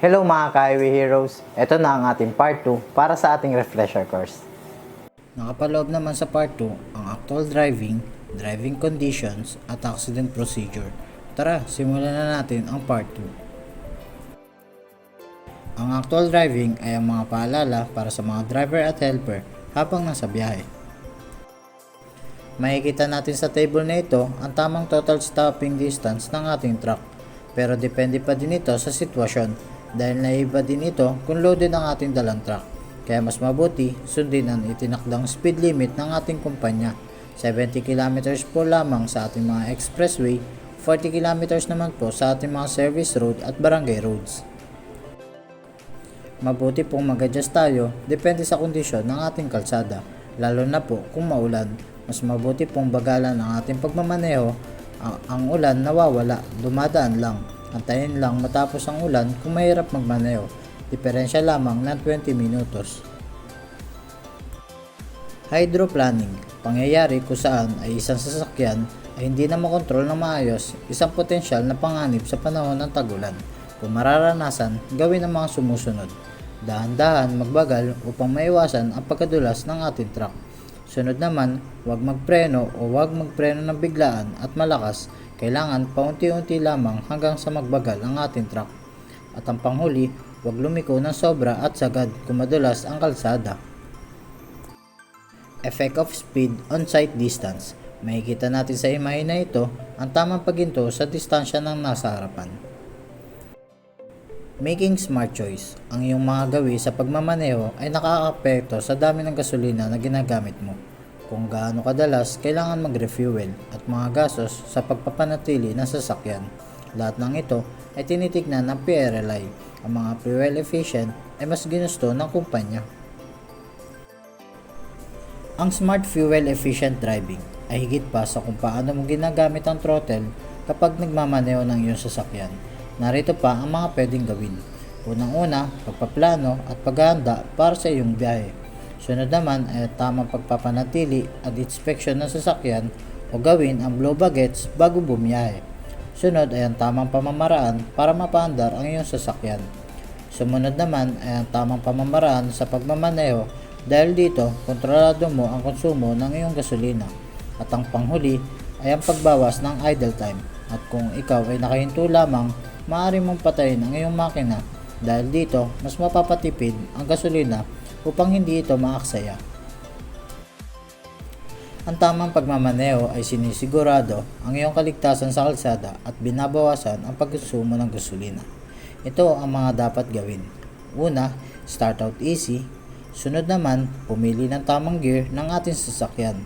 Hello mga ka-highway heroes, ito na ang ating part 2 para sa ating refresher course. Nakapaloob naman sa part 2 ang actual driving, driving conditions at accident procedure. Tara, simulan na natin ang part 2. Ang actual driving ay ang mga paalala para sa mga driver at helper habang nasa biyahe. Makikita natin sa table na ito ang tamang total stopping distance ng ating truck. Pero depende pa din ito sa sitwasyon dahil naiba din ito kung loaded ang ating dalang truck. Kaya mas mabuti sundin ang itinakdang speed limit ng ating kumpanya. 70 km po lamang sa ating mga expressway, 40 km naman po sa ating mga service road at barangay roads. Mabuti pong mag-adjust tayo depende sa kondisyon ng ating kalsada, lalo na po kung maulan. Mas mabuti pong bagalan ang ating pagmamaneho. Ang ulan nawawala, dumadaan lang. Antayin lang matapos ang ulan kung mahirap magmaneho. Diferensya lamang ng 20 minutos. Hydroplanning, pangyayari kung saan ay isang sasakyan ay hindi na makontrol ng maayos, isang potensyal na panganib sa panahon ng tag-ulan. Kung mararanasan, gawin ang mga sumusunod. Dahan-dahan magbagal upang maiwasan ang pagkadulas ng ating truck. Sunod naman, huwag magpreno o huwag magpreno ng biglaan at malakas. Kailangan paunti-unti lamang hanggang sa magbagal ang ating truck. At ang panghuli, huwag lumiko ng sobra at sagad kung madulas ang kalsada. Effect of speed on sight distance. Makikita natin sa imahe na ito ang tamang paghinto sa distansya ng nasa harapan. Making smart choice. Ang iyong mga gawi sa pagmamaneho ay nakakaapekto sa dami ng gasolina na ginagamit mo. Kung gaano kadalas, kailangan mag-refuel at mga gastos sa pagpapanatili ng sasakyan. Lahat ng ito ay tinitignan ng PRLI. Ang mga fuel efficient ay mas ginusto ng kumpanya. Ang smart fuel efficient driving ay higit pa sa kung paano mo ginagamit ang throttle kapag nagmamaneho ng iyong sasakyan. Narito pa ang mga pwedeng gawin. Unang-una, pagpaplano at paghahanda para sa iyong biyahe. Sunod naman ay tamang pagpapanatili at inspeksyon ng sasakyan o gawin ang blow bagets bago bumiyahe. Sunod ay ang tamang pamamaraan para mapaandar ang iyong sasakyan. Sumunod naman ay ang tamang pamamaraan sa pagmamaneho dahil dito kontrolado mo ang konsumo ng iyong gasolina. At ang panghuli ay ang pagbawas ng idle time. At kung ikaw ay nakahinto lamang, maaari mong patayin ang iyong makina dahil dito mas mapapatipid ang gasolina upang hindi ito maaksaya. Ang tamang pagmamaneho ay sinisigurado ang iyong kaligtasan sa kalsada at binabawasan ang pagkonsumo ng gasolina. Ito ang mga dapat gawin. Una, start out easy. Sunod naman, pumili ng tamang gear ng ating sasakyan.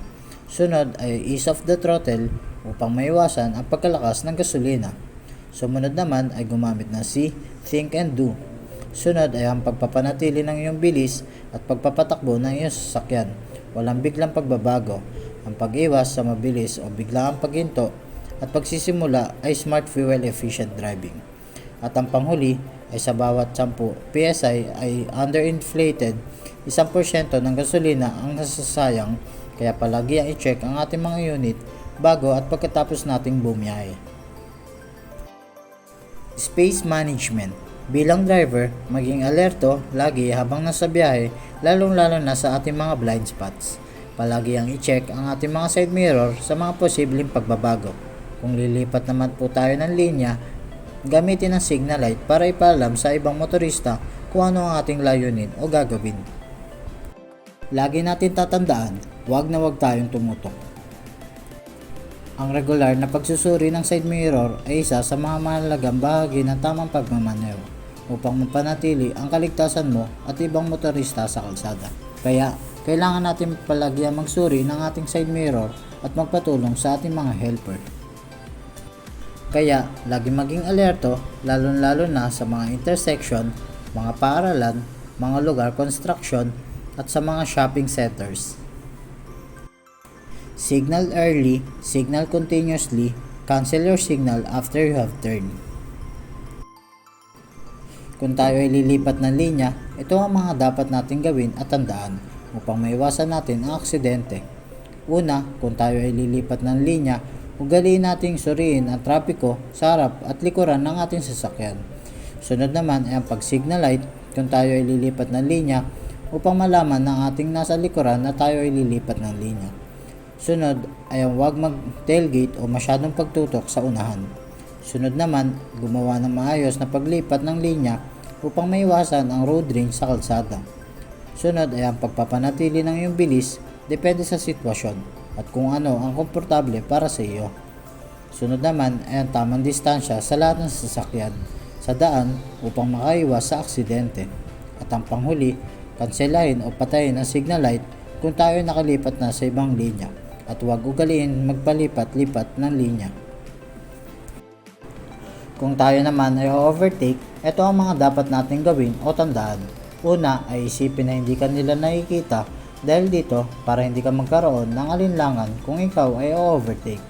Sunod ay ease off the throttle upang maiwasan ang pagkalakas ng gasolina. Sumunod naman ay gumamit ng see, think and do. Sunod ay ang pagpapanatili ng iyong bilis at pagpapatakbo ng iyong sasakyan. Walang biglang pagbabago. Ang pag-iwas sa mabilis o biglaang paghinto at pagsisimula ay smart fuel efficient driving. At ang panghuli ay sa bawat 10 PSI ay underinflated, 1% ng gasolina ang nasasayang, kaya palagi ang i-check ang ating mga unit bago at pagkatapos nating bumiyahe. Space management. Bilang driver, maging alerto lagi habang nasa biyahe, lalong-lalo na sa ating mga blind spots. Palagi ang i-check ang ating mga side mirror sa mga posibleng pagbabago. Kung lilipat naman po tayo ng linya, gamitin ang signal light para ipaalam sa ibang motorista kung ano ang ating layunin o gagawin. Lagi natin tatandaan, huwag na huwag tayong tumutok. Ang regular na pagsusuri ng side mirror ay isa sa mga mahalagang bahagi ng tamang pagmamaneho upang mapanatili ang kaligtasan mo at ibang motorista sa kalsada. Kaya, kailangan natin palagi magsuri ng ating side mirror at magpatulong sa ating mga helper. Kaya, lagi maging alerto, lalo-lalo na sa mga intersection, mga paaralan, mga lugar construction, at sa mga shopping centers. Signal early, signal continuously, cancel your signal after you have turned. Kung tayo ay lilipat ng linya, ito ang mga dapat nating gawin at tandaan upang maiwasan natin ang aksidente. Una, kung tayo ay lilipat ng linya, ugaliin nating suriin ang trapiko sa harap at likuran ng ating sasakyan. Sunod naman ay ang pag-signal light kung tayo ay lilipat ng linya upang malaman ng ating nasa likuran na tayo ay lilipat ng linya. Sunod ay ang huwag mag-tailgate o masyadong pagtutok sa unahan. Sunod naman, gumawa ng maayos na paglipat ng linya upang maiwasan ang road rage sa kalsada. Sunod ay ang pagpapanatili ng iyong bilis depende sa sitwasyon at kung ano ang komportable para sa iyo. Sunod naman ay ang tamang distansya sa lahat ng sasakyan sa daan upang makaiwas sa aksidente. At ang panghuli, kanselahin o patayin ang signal light kung tayo nakalipat na sa ibang linya at huwag ugaliin magpalipat-lipat ng linya. Kung tayo naman ay overtake, ito ang mga dapat nating gawin o tandaan. Una ay isipin na hindi ka nila nakikita dahil dito para hindi ka magkaroon ng alinlangan kung ikaw ay overtake.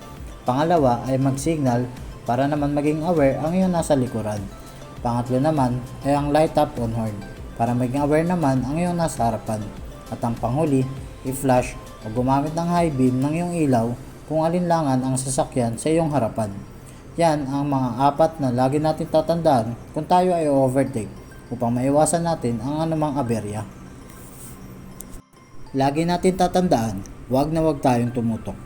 Pangalawa ay mag-signal para naman maging aware ang iyong nasa likuran. Pangatlo naman ay ang light up on horn para maging aware naman ang iyong nasa harapan. At ang panghuli, i-flash o gumamit ng high beam ng iyong ilaw kung alinlangan ang sasakyan sa iyong harapan. Yan ang mga apat na lagi natin tatandaan kung tayo ay overtake upang maiwasan natin ang anumang aberya. Lagi natin tatandaan, huwag na huwag tayong tumutok.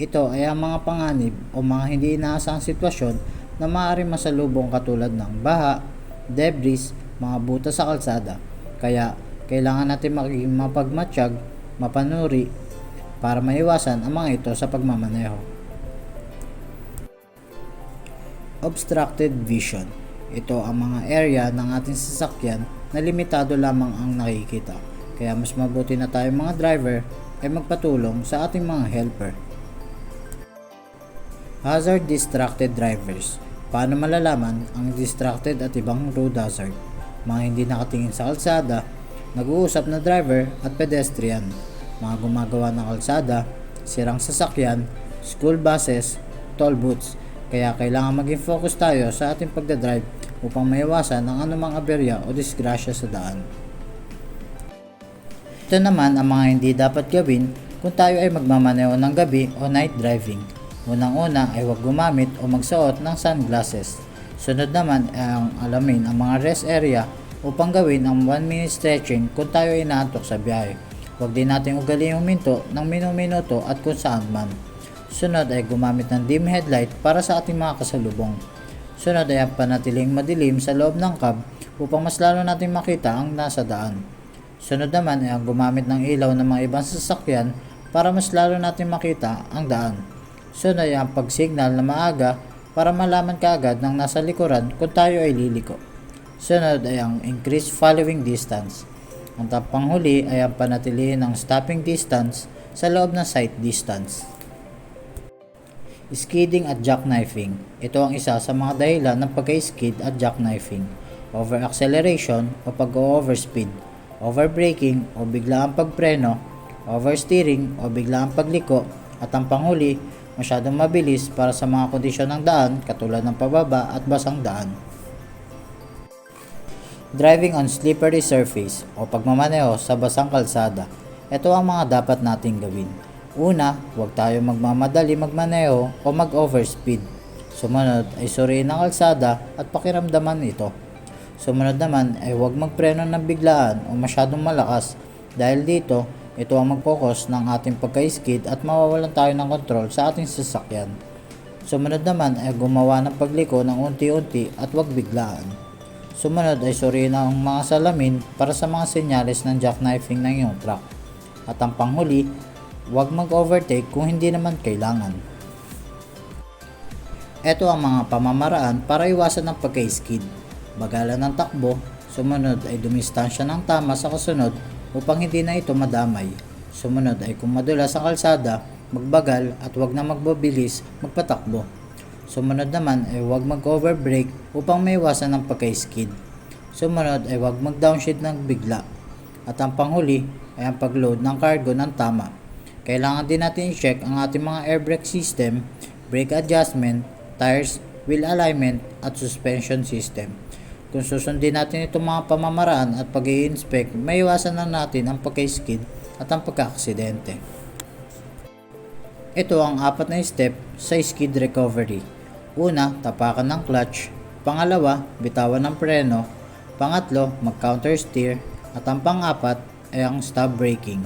Ito ay ang mga panganib o mga hindi inaasahang sitwasyon na maaaring masalubong katulad ng baha, debris, mga butas sa kalsada. Kaya kailangan natin maging mapagmatsyag, mapanuri para maiwasan ang mga ito sa pagmamaneho. Obstructed vision. Ito ang mga area ng ating sasakyan na limitado lamang ang nakikita. Kaya mas mabuti na tayong mga driver ay magpatulong sa ating mga helper. Hazard distracted drivers. Paano malalaman ang distracted at ibang road hazard? Mga hindi nakatingin sa kalsada, nag-uusap na driver at pedestrian, mga gumagawa ng kalsada, sirang sasakyan, school buses, toll booths. Kaya kailangan maging focus tayo sa ating pagdadrive upang maiwasan ang anumang aberya o disgrasya sa daan. Ito naman ang mga hindi dapat gawin kung tayo ay magmamaneho ng gabi o night driving. Unang-una ay huwag gumamit o magsuot ng sunglasses. Sunod naman ay ang alamin ang mga rest area upang gawin ang 1-minute stretching kung tayo ay inaantok sa biyahe. Huwag din natin ugaliin huminto ng minuto at kung saan man. Sunod ay gumamit ng dim headlight para sa ating mga kasalubong. Sunod ay ang panatiling madilim sa loob ng cab upang mas lalo natin makita ang nasa daan. Sunod naman ay ang gumamit ng ilaw ng mga ibang sasakyan para mas lalo natin makita ang daan. Sunod ay ang pag-signal na maaga para malaman kaagad ng nasa likuran kung tayo ay liliko. Sunod ay ang increased following distance. Ang panghuli ay ang panatilihin ng stopping distance sa loob ng sight distance. Skidding at jackknifing. Ito ang isa sa mga dahilan ng pagka-skid at jackknifing. Over-acceleration o pag-overspeed. Overbraking o biglaang pagpreno. Oversteering o biglaang pagliko. At ang panghuli, masyadong mabilis para sa mga kondisyon ng daan katulad ng pababa at basang daan. Driving on slippery surface o pagmamaneho sa basang kalsada. Ito ang mga dapat nating gawin. Una, huwag tayo magmamadali magmaneho o mag-overspeed. Sumunod ay suriin ang kalsada at pakiramdaman ito. Sumunod naman ay huwag magpreno ng biglaan o masyadong malakas dahil dito ito ang mag-focus ng ating pagka-skid at mawawalan tayo ng kontrol sa ating sasakyan. Sumunod naman ay gumawa ng pagliko ng unti-unti at huwag biglaan. Sumunod ay suriin ang mga salamin para sa mga senyales ng jackknifing ng iyong truck. At ang panghuli, huwag mag-overtake kung hindi naman kailangan. Ito ang mga pamamaraan para iwasan ang pagka-skid. Bagalan ng takbo, sumunod ay dumistansya ng tama sa kasunod upang hindi na ito madamay. Sumunod ay kung madulas sa kalsada, magbagal at huwag na magbabilis magpatakbo. Sumunod naman ay huwag mag-overbrake upang maiwasan ang pagka-skid. Sumunod ay huwag mag-downshift ng bigla. At ang panghuli ay ang pag-load ng cargo ng tama. Kailangan din natin i-check ang ating mga air brake system, brake adjustment, tires, wheel alignment at suspension system. Kung susundin natin itong mga pamamaraan at pag-i-inspect, maiwasan na natin ang pagka-skid at ang pagka-aksidente. Ito ang 4 na step sa skid recovery. Una, tapakan ng clutch. Pangalawa, bitawan ng preno. Pangatlo, mag-counter steer. At ang pang-apat ay ang stop braking.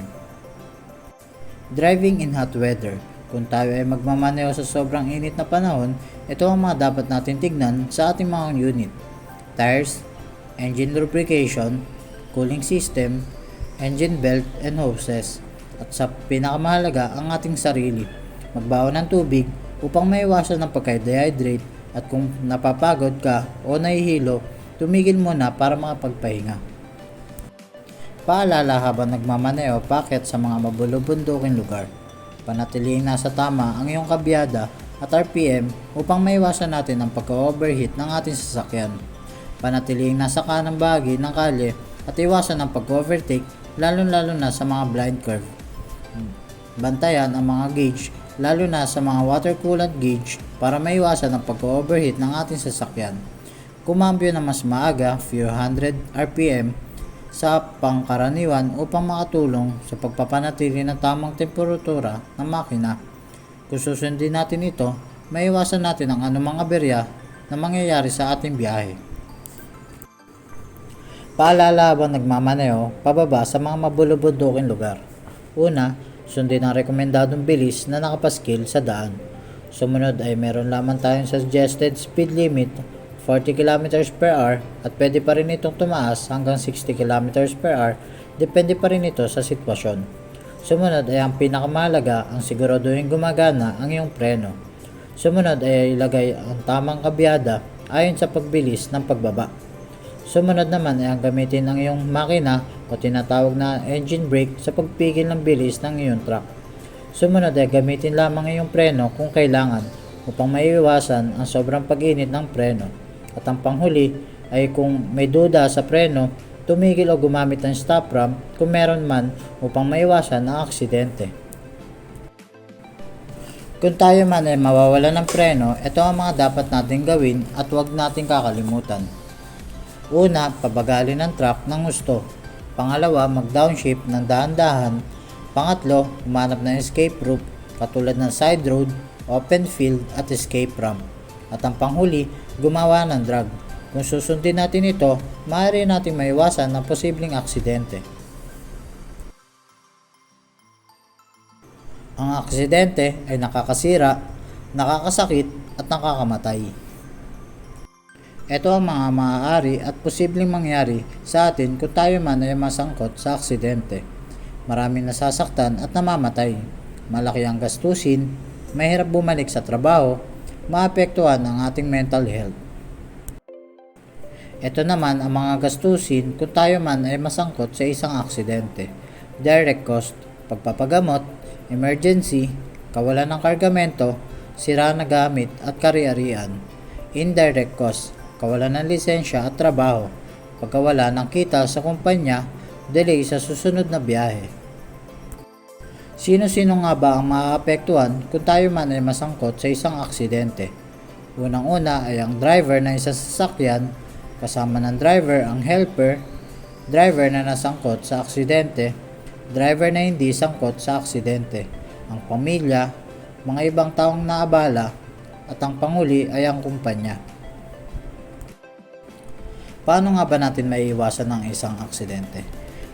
Driving in hot weather. Kung tayo ay magmamaneho sa sobrang init na panahon, ito ang mga dapat natin tignan sa ating mga unit. Tires, engine lubrication, cooling system, engine belt and hoses. At sa pinakamahalaga, ang ating sarili. Magbaon ng tubig upang maiwasan ng pagka-dehydrate at kung napapagod ka o nahihilo, tumigil muna para makapagpahinga. Paalala habang nagmamaneho, paakyat sa mga mabulubunduking lugar. Panatilihin nasa tama ang iyong kabyada at RPM upang maiwasan natin ang pagka-overheat ng ating sasakyan. Panatilihin nasa kanang bahagi ng kalye at iwasan ang pag-overtake lalo na sa mga blind curve. Bantayan ang mga gauge lalo na sa mga water coolant gauge para maiwasan ang pag-overheat ng ating sasakyan. Kumambyo na mas maaga, few hundred RPM sa pangkaraniwan upang makatulong sa pagpapanatili ng tamang temperatura ng makina. Kung susundin natin ito, maiwasan natin ang anumang aberya na mangyayari sa ating biyahe. Paalala habang nagmamaneho, pababa sa mga mabulubunduking lugar. Una, sundin ang rekomendadong bilis na nakapaskil sa daan. Sumunod ay meron lamang tayong suggested speed limit 40 km per hour at pwede pa rin itong tumaas hanggang 60 km per hour, depende pa rin ito sa sitwasyon. Sumunod ay ang pinakamahalaga, ang siguraduhin gumagana ang iyong preno. Sumunod ay ilagay ang tamang kabyada ayon sa pagbilis ng pagbaba. Sumunod naman ay ang gamitin ang iyong makina o tinatawag na engine brake sa pagpigil ng bilis ng iyong truck. Sumunod ay gamitin lamang ang iyong preno kung kailangan upang maiiwasan ang sobrang pag-init ng preno. At ang panghuli ay kung may duda sa preno, tumigil o gumamit ng stop ramp kung meron man upang maiwasan ang aksidente. Kung tayo man ay mawawala ng preno, ito ang mga dapat natin gawin at huwag natin kakalimutan. Una, pabagalin ng truck ng gusto. Pangalawa, mag-downshift ng dahan-dahan. Pangatlo, humanap ng escape route katulad ng side road, open field at escape ramp. At ang panghuli, gumawa ng drag. Kung susundin natin ito, maaari natin maiwasan ang posibleng aksidente. Ang aksidente ay nakakasira, nakakasakit at nakakamatay. Ito ang mga maaari at posibleng mangyari sa atin kung tayo man ay masangkot sa aksidente. Maraming nasasaktan at namamatay. Malaki ang gastusin, mahirap bumalik sa trabaho, maapektuhan ang ating mental health. Ito naman ang mga gastusin kung tayo man ay masangkot sa isang aksidente. Direct cost, pagpapagamot, emergency, kawalan ng kargamento, sira na gamit at kari-arian. Indirect cost, kawalan ng lisensya at trabaho, pagkawala ng kita sa kumpanya, delay sa susunod na biyahe. Sino-sino nga ba ang maaapektuhan kung tayo man ay masangkot sa isang aksidente? Unang-una ay ang driver ng isang sasakyan, kasama ng driver ang helper, driver na nasangkot sa aksidente, driver na hindi sangkot sa aksidente, ang pamilya, mga ibang taong naabala, at ang panghuli ay ang kumpanya. Paano nga ba natin maiiwasan ang isang aksidente?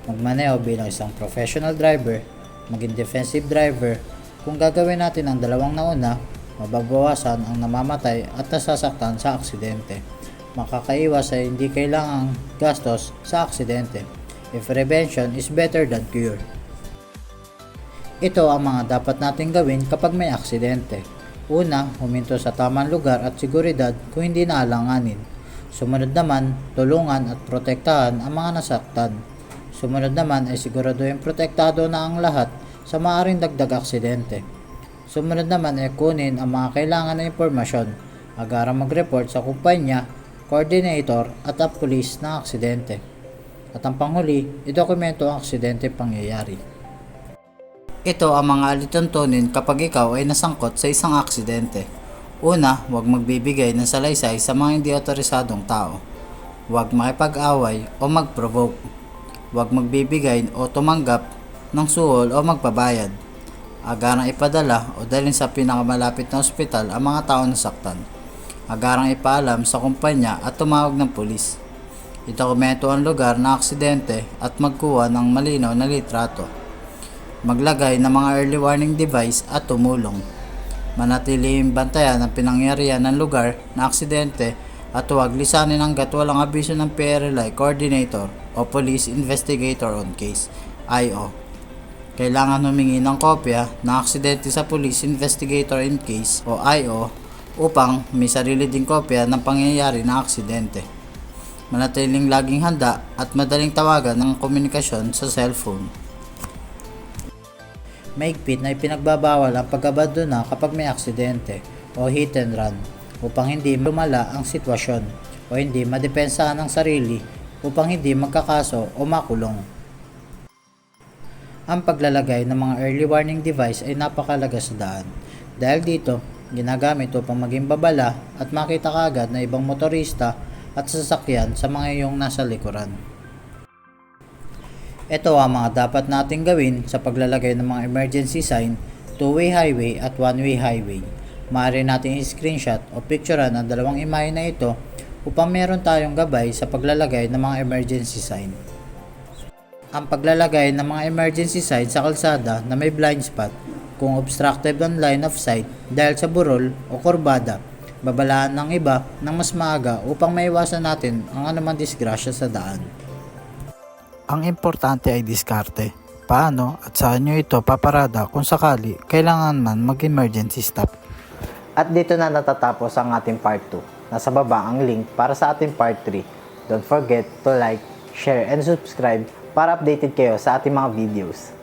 Magmaneho bilang isang professional driver, maging defensive driver. Kung gagawin natin ang dalawang nauna, mababawasan ang namamatay at nasasaktan sa aksidente. Makakaiwas ay hindi kailangang gastos sa aksidente. If prevention is better than cure. Ito ang mga dapat natin gawin kapag may aksidente. Una, huminto sa tamang lugar at seguridad kung hindi naalanganin. Sumunod naman, tulungan at protektahan ang mga nasaktan. Sumunod naman ay siguraduhin protektado na ang lahat sa maaaring dagdag aksidente. Sumunod naman ay kunin ang mga kailangan na impormasyon, agarang mag-report sa kumpanya, coordinator at ang pulis ng aksidente. At ang panghuli, idokumento ang aksidente pangyayari. Ito ang mga alituntunin kapag ikaw ay nasangkot sa isang aksidente. Una, huwag magbibigay ng salaysay sa mga hindi otorisadong tao. Huwag makipag-away o mag-provoke. Huwag magbibigay o tumanggap ng suhol o magpabayad. Agarang ipadala o dalhin sa pinakamalapit na ospital ang mga tao nasaktan. agarang ipaalam sa kumpanya at tumawag ng pulis. Idokumento ang lugar na aksidente at magkuha ng malinaw na litrato. Maglagay ng mga early warning device at tumulong. Manatiling bantayan ang pinangyarihan ng lugar na aksidente at huwag lisanin hanggat walang abiso ng PRLI Coordinator o Police Investigator on Case, IO. Kailangan humingi ng kopya ng aksidente sa Police Investigator in Case o IO upang may sarili ding kopya ng pangyayari ng aksidente. Manatiling laging handa at madaling tawagan ng komunikasyon sa cellphone. Mahigpit na ipinagbabawal ang pag-abandona kapag may aksidente o hit and run upang hindi lumala ang sitwasyon o hindi madepensahan ang sarili upang hindi magkakaso o makulong. Ang paglalagay ng mga early warning device ay napakalaga sa daan. Dahil dito, ginagamit upang maging babala at makita kaagad na ibang motorista at sasakyan sa mga iyong nasa likuran. Ito ang mga dapat nating gawin sa paglalagay ng mga emergency sign, two-way highway at one-way highway. Maaari nating i-screenshot o picturean ang dalawang imahe na ito upang meron tayong gabay sa paglalagay ng mga emergency sign. Ang paglalagay ng mga emergency sign sa kalsada na may blind spot kung obstructed ang line of sight dahil sa burol o kurbada, babalaan ng iba ng mas maaga upang maiwasan natin ang anumang disgrasya sa daan. Ang importante ay diskarte. Paano at saan nyo ito paparada kung sakali kailangan man mag-emergency stop. At dito na natatapos ang ating part 2. Nasa baba ang link para sa ating part 3. Don't forget to like, share, and subscribe para updated kayo sa ating mga videos.